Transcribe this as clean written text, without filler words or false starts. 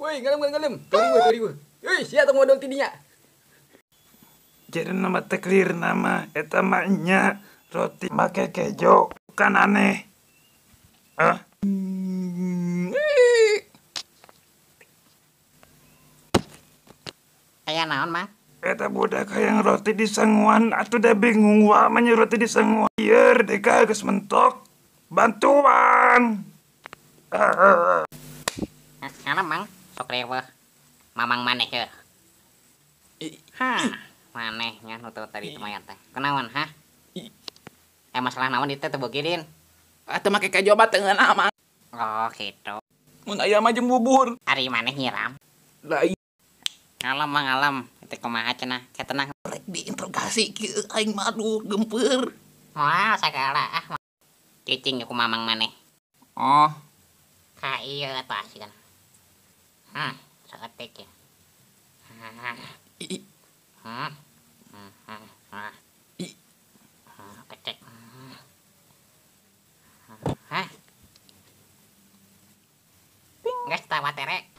Woi, ngalem. Tori. Woi, sia tong modal tidinya. Jadi nama clear nama eta maknya roti make kejo kan aneh. Aya naon, Mang? Eta budak hayang roti di sanguan atuh da bingung wa manya roti di sanguan. Ieur deka geus mentok. Bantuan. Ngana, Mang? Sok reweuh. Mamang maneh heuh. Manehnya nu tadi teu mayat teh. Kunaon, hah? Masalah naon ditu teu beukirin? Atuh make kejo mah teu ngeunah, Mang. Oh, kitu. Mun aya mah jeung bubur. Ari maneh nyiram. Lah Ngalem, Mang, ngalem. Teh kumaha cenah? Kayak tenang. rek diinterogasi kieu aing mah aduh gempeur. Moal sagala cicing ku mamang maneh. Oh, Ka ieu atuh asieun. Saeutik ya. Kecek. Geus tawa tere.